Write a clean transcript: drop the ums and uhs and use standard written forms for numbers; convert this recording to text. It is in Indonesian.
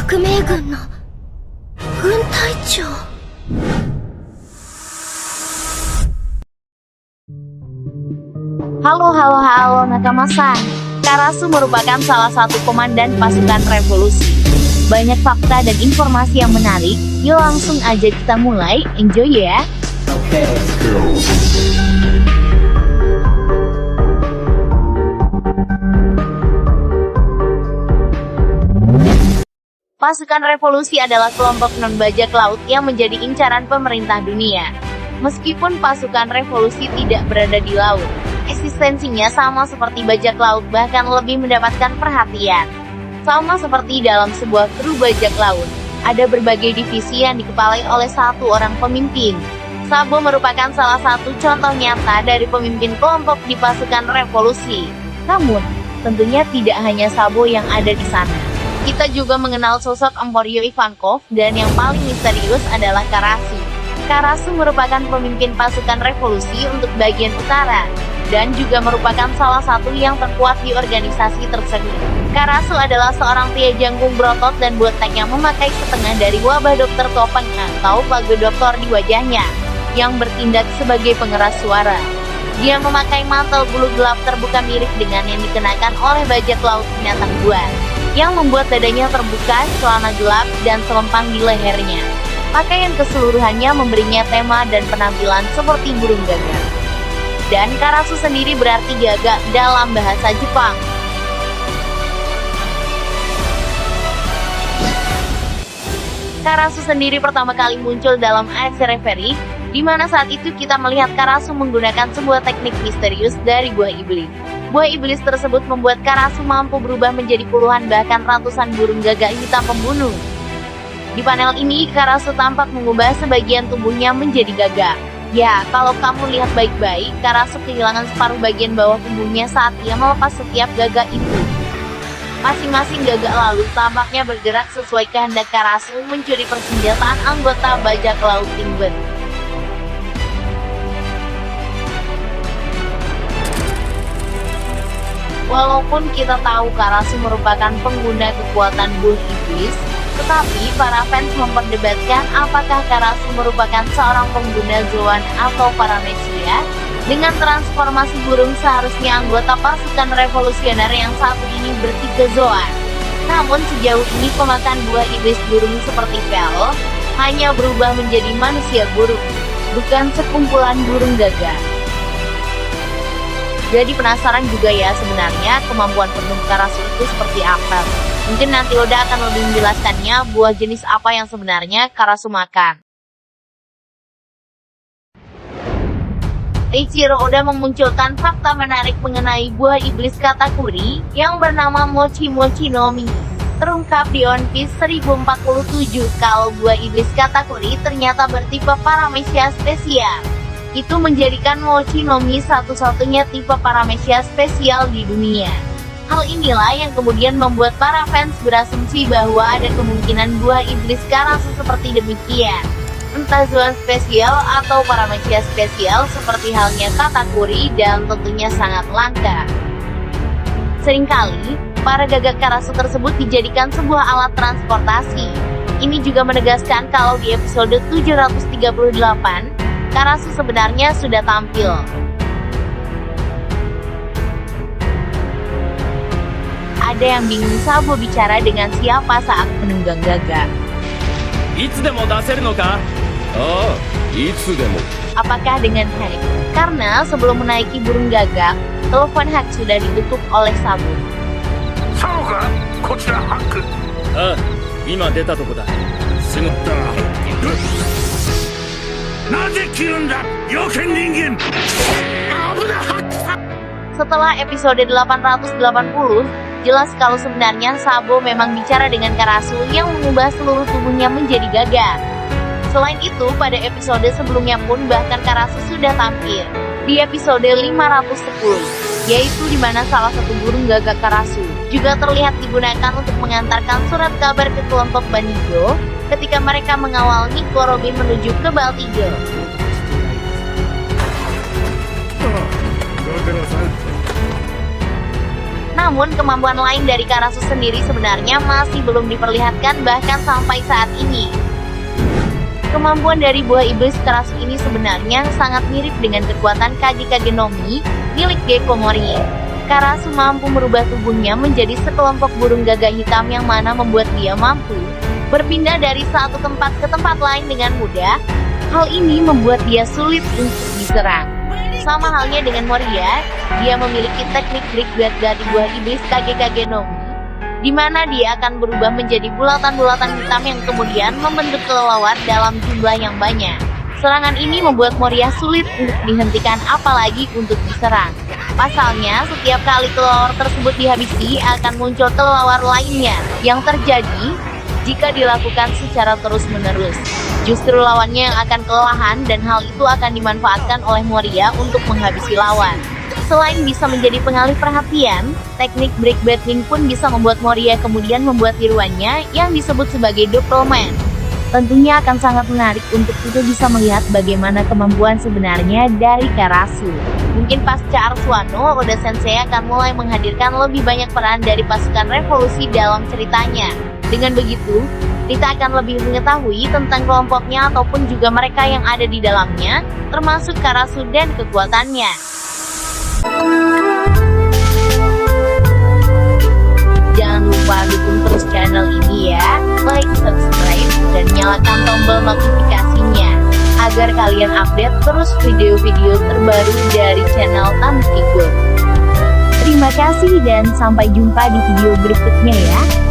革命軍の軍隊長。Halo Nakamasa. Karasu merupakan salah satu komandan pasukan revolusi. Banyak fakta dan informasi yang menarik. Yuk langsung aja kita mulai. Enjoy ya. Pasukan revolusi adalah kelompok non-bajak laut yang menjadi incaran pemerintah dunia. Meskipun pasukan revolusi tidak berada di laut, eksistensinya sama seperti bajak laut, bahkan lebih mendapatkan perhatian. Sama seperti dalam sebuah kru bajak laut, ada berbagai divisi yang dikepalai oleh satu orang pemimpin. Sabo merupakan salah satu contoh nyata dari pemimpin kelompok di pasukan revolusi. Namun, tentunya tidak hanya Sabo yang ada di sana. Kita juga mengenal sosok Emporio Ivankov, dan yang paling misterius adalah Karasu. Karasu merupakan pemimpin pasukan revolusi untuk bagian utara, dan juga merupakan salah satu yang terkuat di organisasi tersebut. Karasu adalah seorang pria jangkung berotot dan botak yang memakai setengah dari wabah dokter topeng atau pagar doktor di wajahnya, yang bertindak sebagai pengeras suara. Dia memakai mantel bulu gelap terbuka mirip dengan yang dikenakan oleh bajak laut binatang buas, yang membuat dadanya terbuka, celana gelap, dan selempang di lehernya. Pakaian keseluruhannya memberinya tema dan penampilan seperti burung gagak. Dan Karasu sendiri berarti gagak dalam bahasa Jepang. Karasu sendiri pertama kali muncul dalam AFC Reverie, di mana saat itu kita melihat Karasu menggunakan sebuah teknik misterius dari buah iblis. Buah iblis tersebut membuat Karasu mampu berubah menjadi puluhan bahkan ratusan burung gagak hitam pembunuh. Di panel ini, Karasu tampak mengubah sebagian tubuhnya menjadi gagak. Ya, kalau kamu lihat baik-baik, Karasu kehilangan separuh bagian bawah tubuhnya saat ia melepas setiap gagak itu. Masing-masing gagak lalu tampaknya bergerak sesuai kehendak Karasu mencuri persenjataan anggota bajak laut Timber. Walaupun kita tahu Karasu merupakan pengguna kekuatan buah iblis, tetapi para fans memperdebatkan apakah Karasu merupakan seorang pengguna Zoan atau Paramecia. Dengan transformasi burung, seharusnya anggota pasukan revolusioner yang satu ini bertipe Zoan. Namun sejauh ini pemakan buah iblis burung seperti Vel hanya berubah menjadi manusia burung, bukan sekumpulan burung gagak. Jadi penasaran juga ya sebenarnya kemampuan penuh Karasu itu seperti apa. Mungkin nanti Oda akan lebih menjelaskannya buah jenis apa yang sebenarnya Karasu makan. Eiichiro Oda memunculkan fakta menarik mengenai buah iblis Katakuri yang bernama Mochi Mochi no Mi. Terungkap di One Piece 1047 kalau buah iblis Katakuri ternyata bertipe Paramecia spesial. Itu menjadikan Mochi no Mi satu-satunya tipe Paramecia spesial di dunia. Hal inilah yang kemudian membuat para fans berasumsi bahwa ada kemungkinan buah iblis Karasu seperti demikian. Entah Zoan spesial atau Paramecia spesial seperti halnya Katakuri, dan tentunya sangat langka. Seringkali, para gagak Karasu tersebut dijadikan sebuah alat transportasi. Ini juga menegaskan kalau di episode 738, Karasu sebenarnya sudah tampil. Ada yang bingung Sabo bicara dengan siapa saat menunggang gagak. Apakah dengan Hack? Karena sebelum menaiki burung gagak, telepon Hack sudah ditutup oleh Sabo. Setelah episode 880, jelas kalau sebenarnya Sabo memang bicara dengan Karasu yang mengubah seluruh tubuhnya menjadi gagak. Selain itu, pada episode sebelumnya pun bahkan Karasu sudah tampil. Di episode 510, yaitu di mana salah satu burung gagak Karasu juga terlihat digunakan untuk mengantarkan surat kabar ke kelompok Banigo ketika mereka mengawal Nico Robin menuju ke Bald Eagle. Namun kemampuan lain dari Karasu sendiri sebenarnya masih belum diperlihatkan bahkan sampai saat ini. Kemampuan dari buah iblis Karasu ini sebenarnya sangat mirip dengan kekuatan Kage-Kage no Mi milik Gekko Moria. Karasu mampu merubah tubuhnya menjadi sekelompok burung gagak hitam yang mana membuat dia mampu berpindah dari satu tempat ke tempat lain dengan mudah. Hal ini membuat dia sulit untuk diserang. Sama halnya dengan Moria, dia memiliki teknik Brick-Blade dari buah iblis Kage-Kage no Mi, di mana dia akan berubah menjadi bulatan-bulatan hitam yang kemudian membentuk kelelawar dalam jumlah yang banyak. Serangan ini membuat Moria sulit untuk dihentikan apalagi untuk diserang. Pasalnya, setiap kali kelelawar tersebut dihabisi akan muncul kelelawar lainnya yang terjadi jika dilakukan secara terus-menerus. Justru lawannya yang akan kelelahan dan hal itu akan dimanfaatkan oleh Moria untuk menghabisi lawan. Selain bisa menjadi pengalih perhatian, teknik Brick-Blade pun bisa membuat Moria kemudian membuat tiruannya yang disebut sebagai Doppelman. Tentunya akan sangat menarik untuk kita bisa melihat bagaimana kemampuan sebenarnya dari Karasu. Mungkin pasca Arsuano, Oda Sensei akan mulai menghadirkan lebih banyak peran dari pasukan revolusi dalam ceritanya. Dengan begitu, kita akan lebih mengetahui tentang kelompoknya ataupun juga mereka yang ada di dalamnya, termasuk Karasu dan kekuatannya. Jangan lupa dukung terus channel ini ya, like, subscribe, dan nyalakan tombol notifikasinya, agar kalian update terus video-video terbaru dari channel Tampikur. Terima kasih dan sampai jumpa di video berikutnya ya.